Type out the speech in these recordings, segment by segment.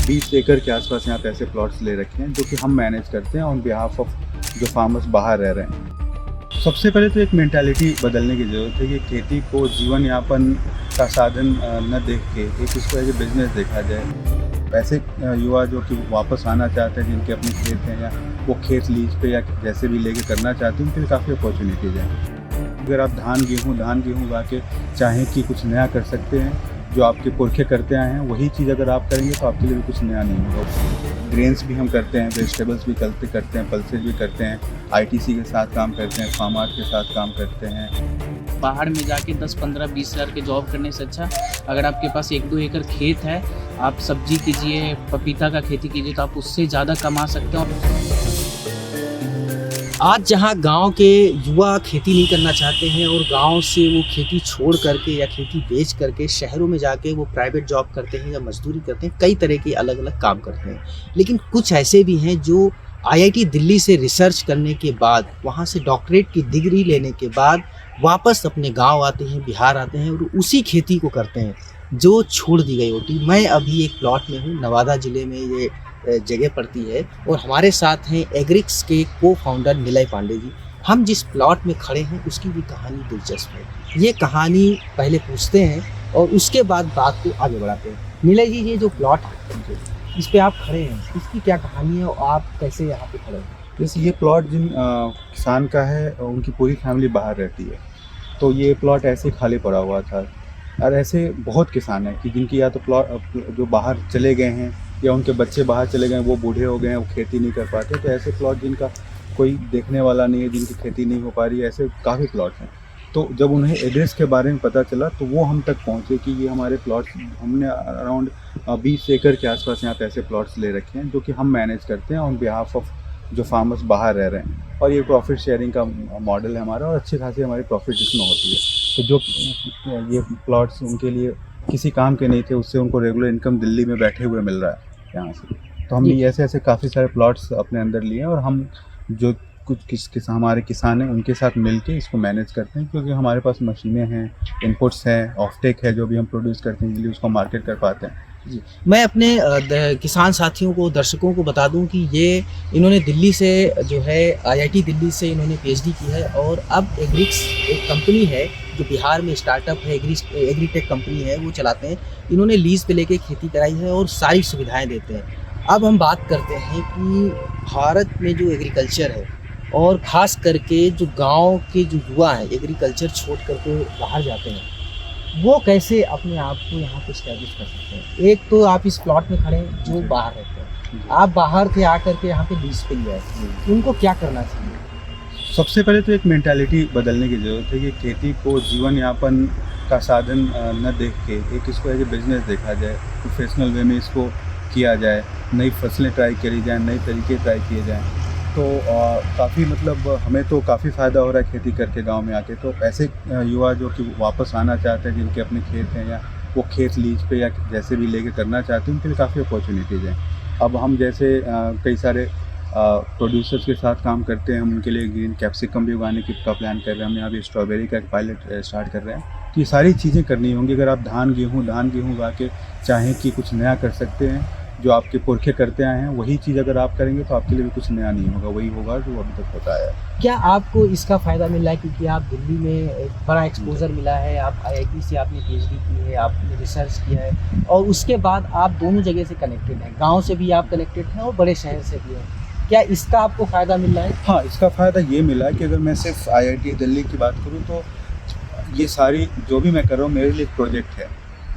20 एकड़ के आसपास यहाँ पे ऐसे प्लॉट्स ले रखे हैं जो कि हम मैनेज करते हैं ऑन बिहाफ ऑफ जो फार्मर्स बाहर रह रहे हैं। सबसे पहले तो एक मेंटालिटी बदलने की ज़रूरत है कि खेती को जीवन यापन का साधन न देख के एक इसको एज ए बिजनेस देखा जाए। ऐसे युवा जो कि वापस आना चाहते हैं, जिनके अपने खेत हैं या वो खेत लीज पे या जैसे भी लेके करना चाहते हैं, उनके लिए काफ़ी अपॉर्चुनिटीज़ हैं। अगर आप धान गेहूँ उगा के चाहें कि कुछ नया कर सकते हैं, जो आपके पुरखे करते आए हैं वही चीज़ अगर आप करेंगे तो आपके लिए भी कुछ नया नहीं होगा। ग्रेन्स भी हम करते हैं, वेजिटेबल्स भी करते हैं, पल्सेज भी करते हैं, आईटीसी के साथ काम करते हैं, फार्म आर्ट के साथ काम करते हैं। बाहर में जाके 10, 15, 20 हज़ार के जॉब करने से अच्छा अगर आपके पास 1-2 एकड़ खेत है, आप सब्जी कीजिए, पपीता का खेती कीजिए, तो आप उससे ज़्यादा कमा सकते हो। आज जहां गांव के युवा खेती नहीं करना चाहते हैं और गांव से वो खेती छोड़ करके या खेती बेच करके शहरों में जाके वो प्राइवेट जॉब करते हैं या मजदूरी करते हैं, कई तरह के अलग अलग काम करते हैं। लेकिन कुछ ऐसे भी हैं जो आईआईटी दिल्ली से रिसर्च करने के बाद, वहां से डॉक्टरेट की डिग्री लेने के बाद वापस अपने गांव आते हैं, बिहार आते हैं और उसी खेती को करते हैं जो छोड़ दी गई होती। मैं अभी एक प्लॉट में हूँ, नवादा ज़िले में ये जगह पड़ती है, और हमारे साथ हैं एग्रिक्स के को फाउंडर निलय पांडे जी। हम जिस प्लॉट में खड़े हैं उसकी भी कहानी दिलचस्प है। ये कहानी पहले पूछते हैं और उसके बाद बात को आगे बढ़ाते हैं। निलय जी, ये जो प्लॉट है इस पे आप खड़े हैं, इसकी क्या कहानी है और आप कैसे यहाँ पे खड़े हैं? जैसे ये प्लॉट जिन किसान का है, उनकी पूरी फैमिली बाहर रहती है, तो ये प्लॉट ऐसे खाली पड़ा हुआ था। और ऐसे बहुत किसान हैं कि जिनकी या तो प्लॉट जो बाहर चले गए हैं या उनके बच्चे बाहर चले गए हैं, वो बूढ़े हो गए हैं, वो खेती नहीं कर पाते। तो ऐसे प्लॉट जिनका कोई देखने वाला नहीं है, जिनकी खेती नहीं हो पा रही है, ऐसे काफ़ी प्लॉट हैं। तो जब उन्हें एड्रेस के बारे में पता चला तो वो हम तक पहुँचे कि ये हमारे प्लॉट्स, हमने अराउंड 20 एकड़ के आसपास यहाँ पे ऐसे प्लॉट्स ले रखे हैं जो कि हम मैनेज करते हैं ऑन बिहाफ ऑफ जो फार्मर्स बाहर रह रहे हैं। और ये प्रॉफिट शेयरिंग का मॉडल है हमारा, और अच्छी खासी हमारी प्रॉफिट इसमें होती है। तो जो ये प्लॉट्स उनके लिए किसी काम के नहीं थे, उससे उनको रेगुलर इनकम दिल्ली में बैठे हुए मिल रहा है यहाँ से। तो हमने ऐसे ऐसे काफ़ी सारे प्लॉट्स अपने अंदर लिए हैं, और हम जो कुछ हमारे किसान हैं उनके साथ मिलके इसको मैनेज करते हैं, क्योंकि हमारे पास मशीनें हैं, इनपुट्स हैं, ऑफटेक है जो भी हम प्रोड्यूस करते हैं, इसलिए उसको मार्केट कर पाते हैं। जी, मैं अपने किसान साथियों को, दर्शकों को बता दूं कि ये इन्होंने दिल्ली से जो है आईआईटी दिल्ली से इन्होंने पीएचडी की है, और अब एग्रिक्स एक कंपनी है जो बिहार में स्टार्टअप है, एग्रीटेक कंपनी है, वो चलाते हैं। इन्होंने लीज पे लेके खेती कराई है और सारी सुविधाएं देते हैं। अब हम बात करते हैं कि भारत में जो एग्रीकल्चर है, और ख़ास करके जो गाँव के जो युवा हैं एग्रीकल्चर छोड़ करके बाहर जाते हैं, वो कैसे अपने आप को यहाँ पे स्टैब्लिश कर सकते हैं। एक तो आप इस प्लॉट में खड़े हैं जो बाहर रहते हैं, आप बाहर थे आकर के यहाँ पे लीज पे लिया है, उनको क्या करना चाहिए? सबसे पहले तो एक मेंटालिटी बदलने की ज़रूरत है कि खेती को जीवन यापन का साधन न देख के एक इसको एज ए बिजनेस देखा जाए, प्रोफेशनल वे में इसको किया जाए, नई फसलें ट्राई करी जाएँ, नए तरीके ट्राई किए जाएँ। तो काफ़ी मतलब हमें तो काफ़ी फ़ायदा हो रहा है खेती करके गांव में आके। तो ऐसे युवा जो कि वापस आना चाहते हैं, जिनके अपने खेत हैं या वो खेत लीज पे या जैसे भी लेके करना चाहते हैं, उनके लिए काफ़ी अपॉर्चुनिटीज़ हैं। अब हम जैसे कई सारे प्रोड्यूसर्स के साथ काम करते हैं, हम उनके लिए ग्रीन कैप्सिकम भी उगाने का प्लान कर रहे हैं। हम यहाँ भी स्ट्रॉबेरी का एक पायलट स्टार्ट कर रहे हैं। तो ये सारी चीज़ें करनी होंगी अगर आप धान गेहूँ उगा के चाहें कि कुछ नया कर सकते हैं। जो आपके पुरखे करते आए हैं वही चीज़ अगर आप करेंगे तो आपके लिए भी कुछ नया नहीं होगा, वही होगा जो अभी तक होता है। क्या आपको इसका फ़ायदा मिला है, क्योंकि आप दिल्ली में एक बड़ा एक्सपोजर मिला है, आप आईआईटी से आपने पीएचडी की है, आपने रिसर्च किया है, और उसके बाद आप दोनों जगह से कनेक्टेड हैं, गाँव से भी आप कनेक्टेड हैं और बड़े शहर से भी हैं। क्या इसका आपको फ़ायदा मिल रहा है? हाँ, इसका फ़ायदा ये मिला है कि अगर मैं सिर्फ आईआईटी दिल्ली की बात करूँ तो ये सारी जो भी मैं कर रहा हूँ मेरे लिए एक प्रोजेक्ट है,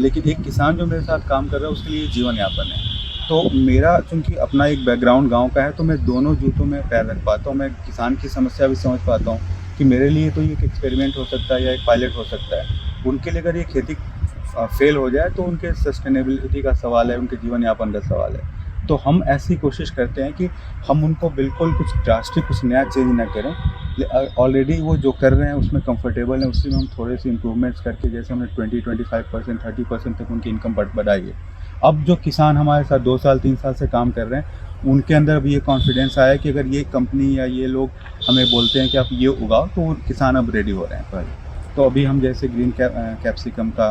लेकिन एक किसान जो मेरे साथ काम कर रहा है उसके लिए जीवन यापन है। तो मेरा चूँकि अपना एक बैकग्राउंड गांव का है, तो मैं दोनों जूतों में पैर रख पाता हूँ। मैं किसान की समस्या भी समझ पाता हूँ कि मेरे लिए तो ये एक एक्सपेरिमेंट हो सकता है या एक पायलट हो सकता है। उनके लिए अगर ये खेती फेल हो जाए तो उनके सस्टेनेबिलिटी का सवाल है, उनके जीवन यापन का सवाल है। तो हम ऐसी कोशिश करते हैं कि हम उनको बिल्कुल कुछ ड्रास्टिक कुछ नया चेंज ना करें। ऑलरेडी वो जो कर रहे हैं उसमें कंफर्टेबल हैं, उसी में हम थोड़े से इम्प्रूवमेंट्स करके, जैसे हमने 20-25%, 30% तक उनकी इनकम बढ़ाई है। अब जो किसान हमारे साथ 2 साल 3 साल से काम कर रहे हैं, उनके अंदर भी ये कॉन्फिडेंस आया कि अगर ये कंपनी या ये लोग हमें बोलते हैं कि आप ये उगाओ, तो वो किसान अब रेडी हो रहे हैं। तो अभी हम जैसे ग्रीन कैप्सिकम का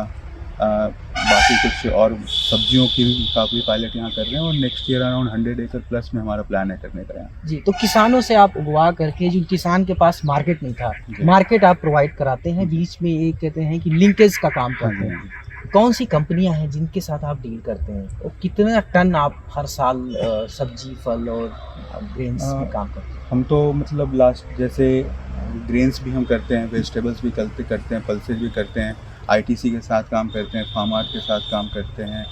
बाकी कुछ और सब्जियों की भी काफ़ी पायलट यहाँ कर रहे हैं और नेक्स्ट ईयर अराउंड 100 एकड़ प्लस में हमारा प्लान है करने का यहाँ। जी, तो किसानों से आप उगवा करके, जो किसान के पास मार्केट नहीं था, जी। मार्केट आप प्रोवाइड कराते हैं, बीच में एक कहते हैं कि लिंकेज का काम हाँ करते जी, हैं। हाँ जी। कौन सी कंपनियां हैं जिनके साथ आप डील करते हैं और कितना टन आप हर साल सब्जी, फल और ग्रेन्स में काम करते हैं? हम तो मतलब लास्ट जैसे ग्रेन्स भी हम करते हैं, वेजिटेबल्स भी करते हैं, पल्सेज भी करते हैं, आईटीसी के साथ काम करते हैं, फार्म आर्ट के साथ काम करते हैं,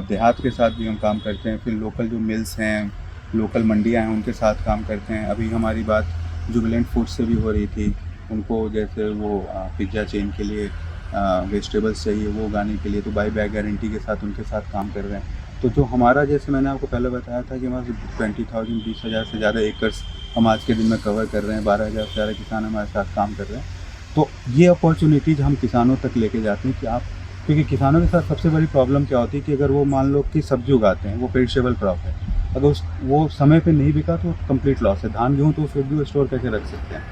देहात के साथ भी हम काम करते हैं, फिर लोकल जो मिल्स हैं, लोकल मंडियां हैं उनके साथ काम करते हैं। अभी हमारी बात जुबिलेंट फूड्स से भी हो रही थी, उनको जैसे वो पिज्ज़ा चेन के लिए वेजिटेबल्स चाहिए वो उगाने के लिए, तो बाई बैक गारंटी के साथ उनके साथ काम कर रहे हैं। तो जो हमारा, जैसे मैंने आपको पहले बताया था कि हमारे 20,000 से ज़्यादा एकर्स हम आज के दिन में कवर कर रहे हैं, 12,000 से ज़्यादा किसान हमारे साथ काम कर रहे हैं। तो ये अपॉर्चुनिटीज़ हम किसानों तक लेके जाते हैं कि आप, क्योंकि किसानों के साथ सबसे बड़ी प्रॉब्लम क्या होती है कि अगर वो मान लो कि सब्जी उगाते हैं, वो पेरिशेबल क्रॉप है, अगर वो समय पे नहीं बिका तो कंप्लीट लॉस है। धान गेहूँ तो फिर भी वो स्टोर करके रख सकते हैं।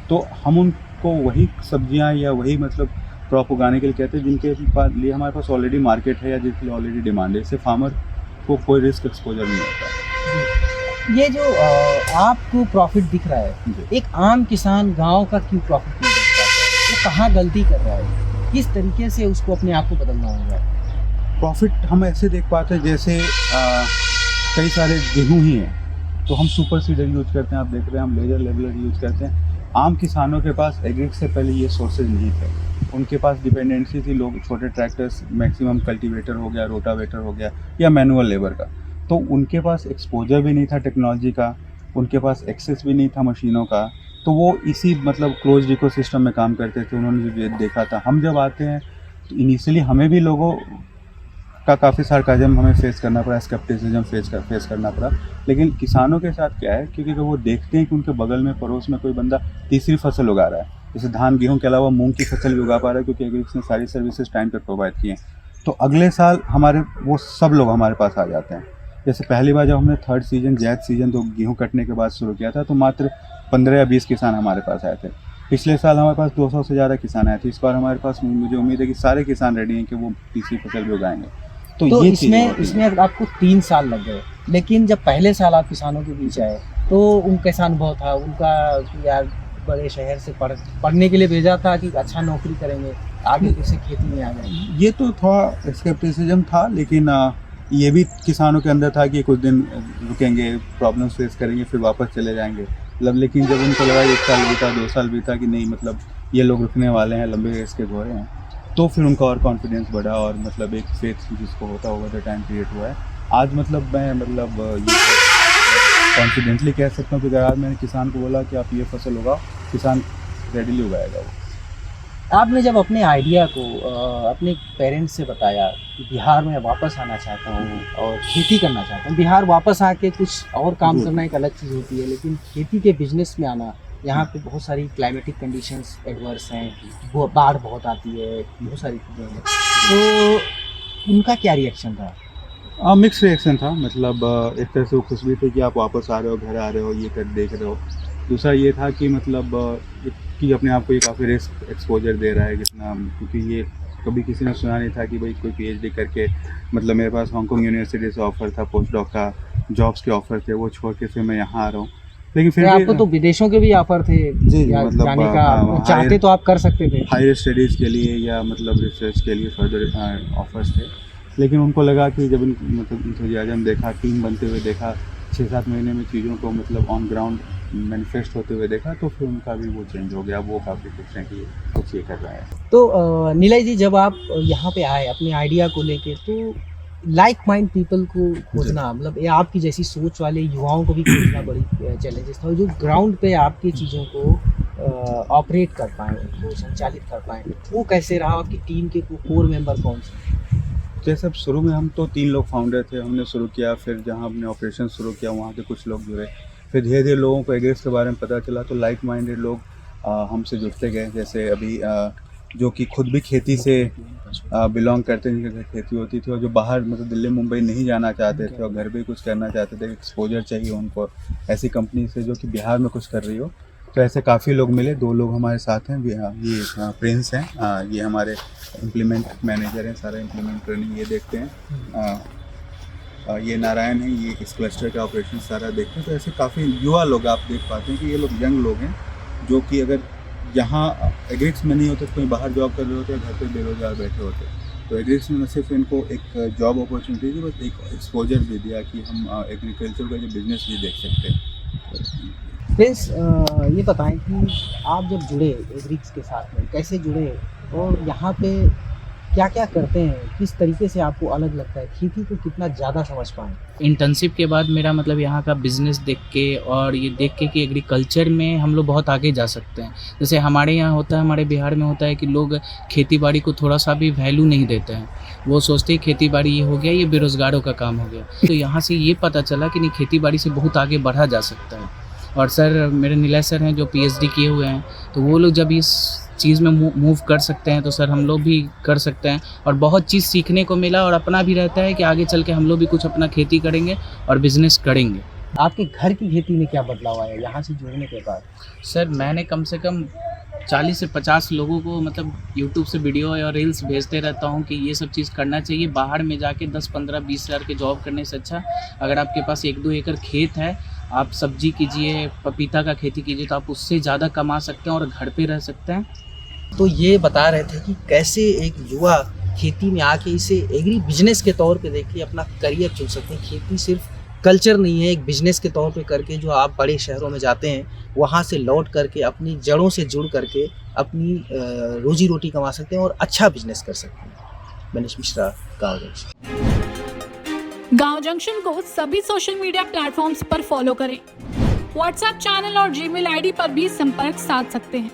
तो हम उनको वही सब्जियां या वही मतलब क्रॉप उगाने के लिए कहते हैं जिनके लिए हमारे पास ऑलरेडी मार्केट है या जिसके लिए ऑलरेडी डिमांड है। इससे फार्मर को कोई रिस्क एक्सपोजर नहीं होता। ये जो आपको प्रॉफिट दिख रहा है, जी। एक आम किसान गांव का क्यों प्रॉफिट नहीं देख पाता है? वो कहाँ गलती कर रहा है? किस तरीके से उसको अपने आप को बदलना होगा? प्रॉफिट हम ऐसे देख पाते हैं जैसे कई सारे गेहूँ ही हैं तो हम सुपर सीडर यूज करते हैं, आप देख रहे हैं, हम लेजर लेवलर यूज करते हैं। आम किसानों के पास एग्रीक से पहले ये सोर्सेज नहीं थे, उनके पास डिपेंडेंसी थी लोग छोटे ट्रैक्टर्स, मैक्सिमम कल्टीवेटर हो गया, रोटावेटर हो गया या मैनुअल लेबर का, तो उनके पास एक्सपोजर भी नहीं था टेक्नोलॉजी का, उनके पास एक्सेस भी नहीं था मशीनों का, तो वो इसी मतलब क्लोज्ड इकोसिस्टम में काम करते थे। उन्होंने जो देखा था, हम जब आते हैं तो इनिशियली हमें भी लोगों का काफ़ी सार्काज़म हमें फेस करना पड़ा, स्केप्टिसिज्म फेस करना पड़ा। लेकिन किसानों के साथ क्या है, क्योंकि जब वो देखते हैं कि उनके बगल में पड़ोस में कोई बंदा तीसरी फसल उगा रहा है, जैसे धान गेहूं के अलावा मूंग की फसल भी उगा पा रहा है क्योंकि एग्रीक्स ने सारी सर्विसेज टाइम पर प्रोवाइड की हैं, तो अगले साल हमारे वो सब लोग हमारे पास आ जाते हैं। जैसे पहली बार जब हमने थर्ड सीजन जैद सीजन तो गेहूँ कटने के बाद शुरू किया था तो मात्र 15 या 20 किसान हमारे पास आए थे। पिछले साल हमारे पास 200 से ज़्यादा किसान आए थे। इस बार हमारे पास मुझे उम्मीद है कि सारे किसान रेडी हैं कि वो तीसरी फसल भी उगाएंगे। तो ये इसमें आपको 3 साल लग गए, लेकिन जब पहले साल आप किसानों के बीच आए तो उनका कैसा अनुभव था? उनका कि यार बड़े शहर से पढ़ने के लिए भेजा था कि अच्छा नौकरी करेंगे, आगे कैसे खेती में आ गए? ये तो थोड़ा स्केप्टिसिज्म था, लेकिन ये भी किसानों के अंदर था कि कुछ दिन रुकेंगे, प्रॉब्लम्स फेस करेंगे, फिर वापस चले जाएंगे। मतलब लेकिन जब उनको लगा 1 साल बीता, 2 साल बीता कि नहीं मतलब ये लोग रुकने वाले हैं, लंबे रेस के घोड़े हैं, तो फिर उनका और कॉन्फिडेंस बढ़ा और मतलब एक फेथ जिसको होता ओवर द टाइम क्रिएट हुआ है। आज मतलब मैं मतलब ये कॉन्फिडेंटली कह सकता हूँ कि अगर आज मैंने किसान को बोला कि आप ये फसल उगाओ, किसान रेडीली उगाएगा वो। आपने जब अपने आइडिया को अपने पेरेंट्स से बताया कि बिहार में वापस आना चाहता हूँ और खेती करना चाहता हूँ, बिहार वापस आके कुछ और काम करना एक अलग चीज़ होती है, लेकिन खेती के बिजनेस में आना, यहाँ पे बहुत सारी क्लाइमेटिक कंडीशंस एडवर्स हैं, वो बाढ़ बहुत आती है, बहुत सारी चीज़ें हैं, तो उनका क्या रिएक्शन था? मिक्स रिएक्शन था। मतलब एक तरह से वो खुश भी थे कि आप वापस आ रहे हो, घर आ रहे हो, ये कर देख रहे हो। दूसरा ये था कि मतलब कि अपने आप को ये काफ़ी रिस्क एक्सपोजर दे रहा है कितना, क्योंकि ये कभी किसी ने सुना नहीं था कि भाई कोई पीएचडी करके, मतलब मेरे पास हांगकांग यूनिवर्सिटी से ऑफ़र था, पोस्ट डॉक का, जॉब्स के ऑफ़र थे, वो छोड़ के फिर मैं यहाँ आ रहा हूँ। लेकिन फिर आपको तो विदेशों के भी ऑफर थे जी, या मतलब जाने का चाहते तो आप कर सकते थे, हायर स्टडीज़ के लिए या मतलब रिसर्च के लिए फर्दर ऑफर्स थे। लेकिन उनको लगा कि जब मतलब इंथुजियाज़म देखा, टीम बनते हुए देखा, 6-7 महीने में चीज़ों को मतलब ऑन ग्राउंड मैनिफेस्ट होते हुए देखा, तो फिर उनका भी वो चेंज हो गया। वो काफ़ी खुश हैं कि कुछ ये कर रहा है। तो नीलय जी, जब आप यहाँ पे आए अपने आइडिया को लेके, तो लाइक माइंड पीपल को खोजना, मतलब ये आपकी जैसी सोच वाले युवाओं को भी खोजना बड़ी चैलेंजेस था, जो ग्राउंड पे आपकी चीज़ों को ऑपरेट कर पाएँ, उनको संचालित कर पाएँ, वो कैसे रहा? आपकी टीम के कोर मेंबर कौन से? जैसे अब शुरू में हम तो 3 लोग फाउंडर थे, हमने शुरू किया, फिर जहाँ हमने ऑपरेशन शुरू किया वहाँ के कुछ लोग जुड़े, फिर धीरे धीरे लोगों को एग्रीक्स के बारे में पता चला, तो लाइक माइंडेड लोग हमसे जुड़ते गए। जैसे अभी जो कि खुद भी खेती से बिलोंग करते हैं, जिनके घर खेती होती थी और जो बाहर मतलब दिल्ली मुंबई नहीं जाना चाहते थे और घर पे कुछ करना चाहते थे, एक्सपोजर चाहिए उनको ऐसी कंपनी से जो कि बिहार में कुछ कर रही हो, तो ऐसे काफ़ी लोग मिले, 2 लोग हमारे साथ हैं, ये प्रिंस हैं, ये हमारे इम्प्लीमेंट मैनेजर हैं, सारा इम्प्लीमेंट ट्रेनिंग ये देखते हैं, ये नारायण हैं, ये इस क्लस्टर का ऑपरेशन सारा देखते हैं। तो ऐसे काफ़ी युवा लोग आप देख पाते हैं कि ये लोग यंग लोग हैं, जो कि अगर यहाँ एग्रिक्स में नहीं होते तो कहीं बाहर जॉब कर रहे होते, घर पे बेरोजगार बैठे होते। तो एग्रिक्स में न सिर्फ इनको एक जॉब अपॉर्चुनिटी दी, बस एक एक्सपोजर भी दिया कि हम एग्रीकल्चर का जो बिजनेस भी देख सकते हैं। प्रिंस, ये बताएं कि आप जब जुड़े एग्रिक्स के साथ में, कैसे जुड़े और यहाँ पे क्या क्या करते हैं, किस तरीके से आपको अलग लगता है, खेती को कितना ज़्यादा समझ पाएँ? इंटर्नशिप के बाद मेरा मतलब यहाँ का बिज़नेस देख के और ये देख के कि एग्रीकल्चर में हम लोग बहुत आगे जा सकते हैं। जैसे हमारे यहाँ होता है, हमारे बिहार में होता है कि लोग खेती बाड़ी को थोड़ा सा भी वैल्यू नहीं देते हैं। वो सोचते हैं खेती बाड़ी ये हो गया, ये बेरोज़गारों का काम हो गया। तो यहाँ से ये पता चला कि नहीं, खेती बाड़ी से बहुत आगे बढ़ा जा सकता है। और सर, मेरे नीलय सर हैं जो PhD किए हुए हैं, तो वो लोग जब इस चीज़ में मूव कर सकते हैं तो सर हम लोग भी कर सकते हैं। और बहुत चीज़ सीखने को मिला और अपना भी रहता है कि आगे चल के हम लोग भी कुछ अपना खेती करेंगे और बिज़नेस करेंगे। आपके घर की खेती में क्या बदलाव आया यहाँ से जुड़ने के बाद? सर, मैंने कम से कम 40 से 50 लोगों को मतलब यूट्यूब से वीडियो या रील्स भेजते रहता हूँ कि ये सब चीज़ करना चाहिए। बाहर में जाके 10, 15, 20 हज़ार के जॉब करने से अच्छा अगर आपके पास 1-2 एकड़ खेत है, आप सब्जी कीजिए, पपीता का खेती कीजिए, तो आप उससे ज़्यादा कमा सकते हैं और घर पे रह सकते हैं। तो ये बता रहे थे कि कैसे एक युवा खेती में आके इसे एग्री बिजनेस के तौर पे देख के अपना करियर चुन सकते हैं। खेती सिर्फ कल्चर नहीं है, एक बिजनेस के तौर पे करके जो आप बड़े शहरों में जाते हैं, वहाँ से लौट करके अपनी जड़ों से जुड़ करके अपनी रोजी रोटी कमा सकते हैं और अच्छा बिजनेस कर सकते हैं। मनीष मिश्रा, गाँव जंक्शन। गाँव जंक्शन को सभी सोशल मीडिया प्लेटफॉर्म्स पर फॉलो करें। व्हाट्सएप चैनल और जीमेल आईडी पर भी संपर्क साध सकते हैं।